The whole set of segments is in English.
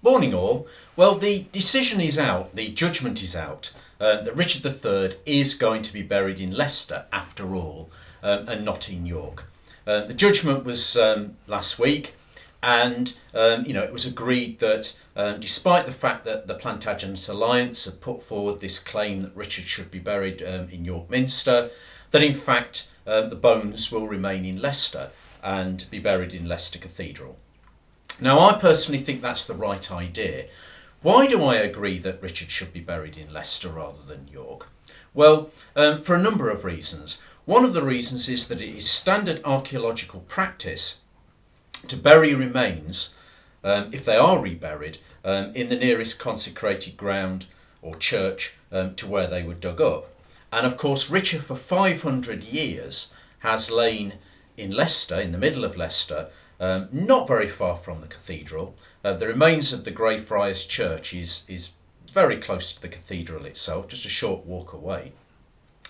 Morning all. Well, the decision is out, the judgment is out, that Richard III is going to be buried in Leicester after all, and not in York. The judgment was last week, and it was agreed that despite the fact that the Plantagenet Alliance had put forward this claim that Richard should be buried in York Minster, that in fact the bones will remain in Leicester and be buried in Leicester Cathedral. Now, I personally think that's the right idea. Why do I agree that Richard should be buried in Leicester rather than York? Well, for a number of reasons. One of the reasons is that it is standard archaeological practice to bury remains, if they are reburied, in the nearest consecrated ground or church to where they were dug up. And of course, Richard for 500 years has lain in Leicester, in the middle of Leicester, not very far from the cathedral. The remains of the Greyfriars Church is very close to the cathedral itself, just a short walk away.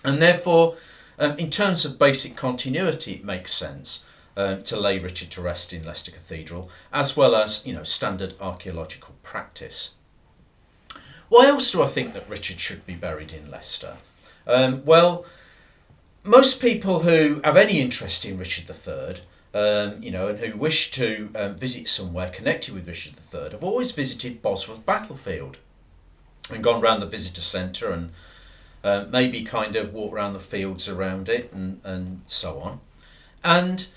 And therefore, in terms of basic continuity, it makes sense to lay Richard to rest in Leicester Cathedral, as well as standard archaeological practice. Why else do I think that Richard should be buried in Leicester? Well, most people who have any interest in Richard III, and who wish to visit somewhere connected with Richard III, have always visited Bosworth battlefield and gone round the visitor centre and maybe kind of walk around the fields around it and so on. And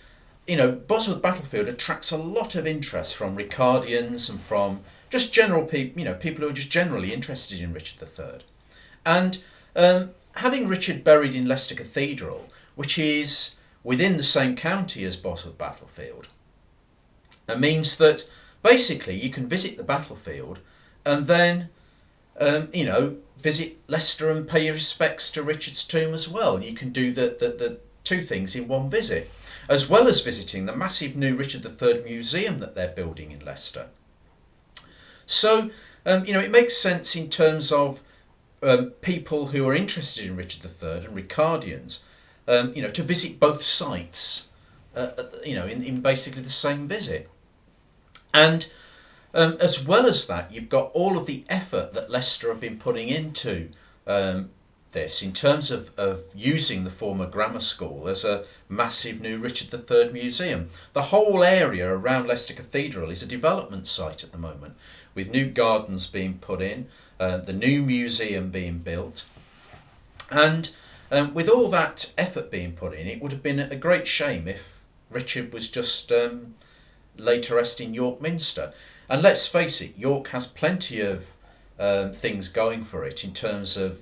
Bosworth battlefield attracts a lot of interest from Ricardians and from just general people, people who are just generally interested in Richard III. And having Richard buried in Leicester Cathedral, which is within the same county as Bosworth battlefield, it means that basically you can visit the battlefield and then visit Leicester and pay your respects to Richard's tomb as well. You can do the two things in one visit, as well as visiting the massive new Richard III museum that they're building in Leicester. So it makes sense in terms of people who are interested in Richard III and Ricardians, to visit both sites, in basically the same visit. And as well as that, you've got all of the effort that Leicester have been putting into this in terms of using the former grammar school as a massive new Richard III museum. The whole area around Leicester Cathedral is a development site at the moment, with new gardens being put in, the new museum being built. And with all that effort being put in, it would have been a great shame if Richard was just laid to rest in York Minster. And let's face it, York has plenty of things going for it in terms of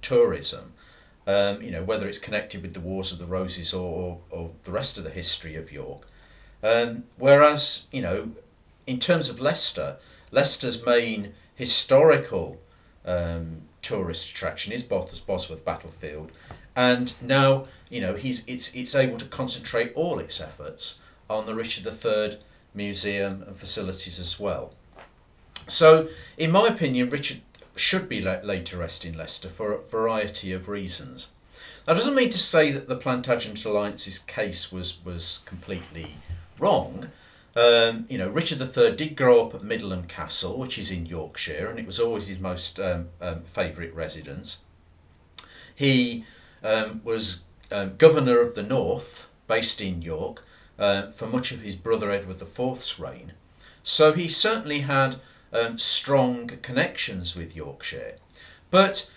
tourism, whether it's connected with the Wars of the Roses or the rest of the history of York. Whereas, in terms of Leicester, Leicester's main historical tourist attraction is Bosworth battlefield, and now it's able to concentrate all its efforts on the Richard III museum and facilities as well. So, in my opinion, Richard should be laid to rest in Leicester for a variety of reasons. That doesn't mean to say that the Plantagenet Alliance's case was completely wrong. Richard III did grow up at Middleham Castle, which is in Yorkshire, and it was always his most favourite residence. He was governor of the North, based in York, for much of his brother Edward IV's reign. So he certainly had strong connections with Yorkshire. But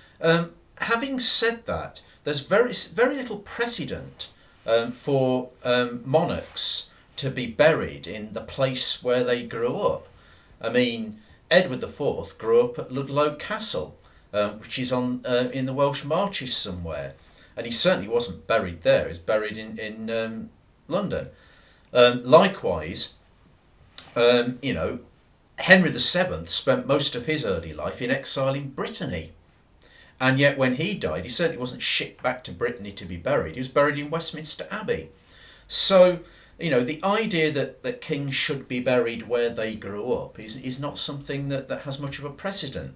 having said that, there's very little precedent for monarchs to be buried in the place where they grew up. I mean, Edward IV grew up at Ludlow Castle, which is in the Welsh Marches somewhere, and he certainly wasn't buried there. He's buried in London. Likewise, Henry VII spent most of his early life in exile in Brittany, and yet when he died, he certainly wasn't shipped back to Brittany to be buried. He was buried in Westminster Abbey. So, the idea that kings should be buried where they grew up is not something that has much of a precedent.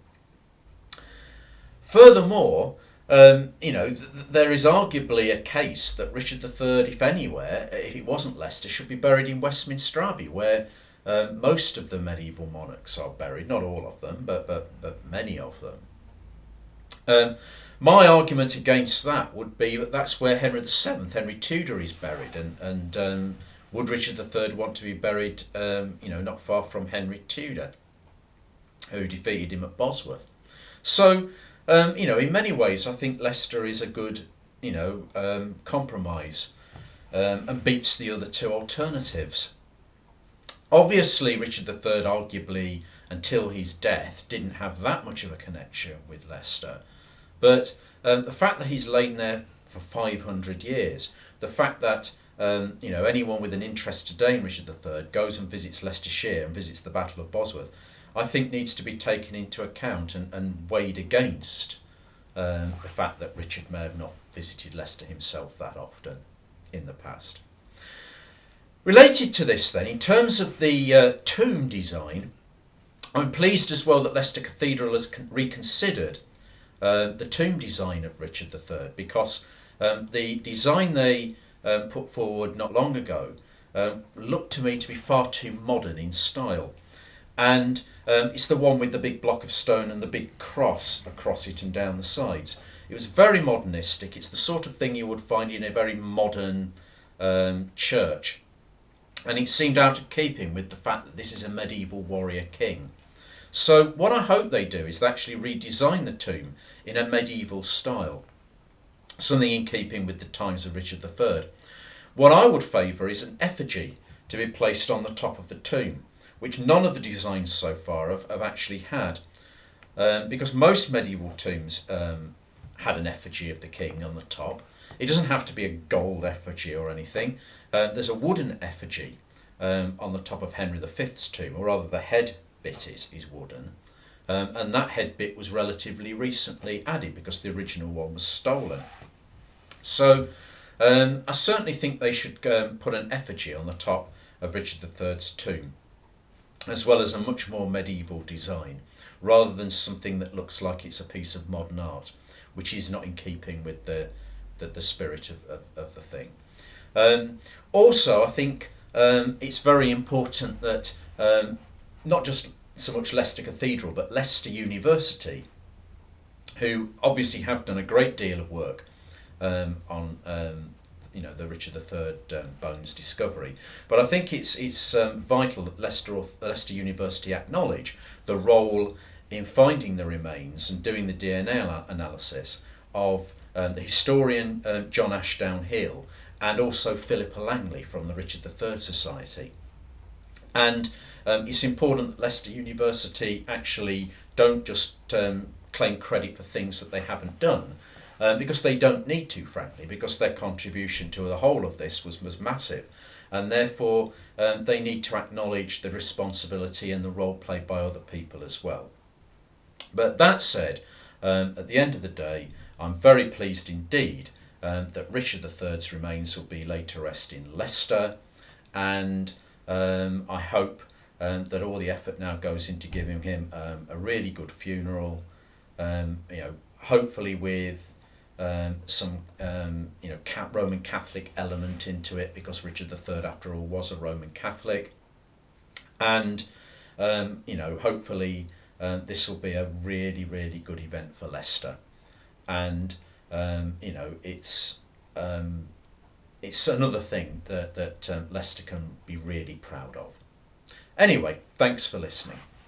Furthermore, there is arguably a case that Richard III, if anywhere, if it wasn't Leicester, should be buried in Westminster Abbey, where most of the medieval monarchs are buried, not all of them, but many of them. My argument against that would be that that's where Henry VII, Henry Tudor, is buried, and would Richard III want to be buried, not far from Henry Tudor, who defeated him at Bosworth? So, in many ways, I think Leicester is a good, compromise, and beats the other two alternatives. Obviously, Richard III, arguably, until his death, didn't have that much of a connection with Leicester. But the fact that he's lain there for 500 years, the fact that anyone with an interest today in Richard III goes and visits Leicestershire and visits the Battle of Bosworth, I think needs to be taken into account and weighed against the fact that Richard may have not visited Leicester himself that often in the past. Related to this then, in terms of the tomb design, I'm pleased as well that Leicester Cathedral has reconsidered the tomb design of Richard III, because the design they put forward not long ago looked to me to be far too modern in style. And it's the one with the big block of stone and the big cross across it and down the sides. It was very modernistic. It's the sort of thing you would find in a very modern church. And it seemed out of keeping with the fact that this is a medieval warrior king. So what I hope they do is they actually redesign the tomb in a medieval style, something in keeping with the times of Richard III. What I would favour is an effigy to be placed on the top of the tomb, which none of the designs so far have actually had, because most medieval tombs had an effigy of the king on the top. It doesn't have to be a gold effigy or anything. There's a wooden effigy on the top of Henry V's tomb, or rather the head bit is wooden, and that head bit was relatively recently added because the original one was stolen. So I certainly think they should put an effigy on the top of Richard III's tomb, as well as a much more medieval design, rather than something that looks like it's a piece of modern art, which is not in keeping with the spirit of the thing. Also, I think it's very important that not just so much Leicester Cathedral, but Leicester University, who obviously have done a great deal of work on the Richard III bones discovery. But I think it's vital that Leicester University acknowledge the role in finding the remains and doing the DNA analysis of the historian John Ashdown Hill, and also Philippa Langley from the Richard III Society. And it's important that Leicester University actually don't just claim credit for things that they haven't done, because they don't need to, frankly, because their contribution to the whole of this was massive, and therefore they need to acknowledge the responsibility and the role played by other people as well. But that said, at the end of the day, I'm very pleased indeed that Richard III's remains will be laid to rest in Leicester, and I hope that all the effort now goes into giving him a really good funeral, hopefully with some Roman Catholic element into it, because Richard III, after all, was a Roman Catholic, and hopefully this will be a really, really good event for Leicester, and it's another thing that Leicester can be really proud of. Anyway, thanks for listening.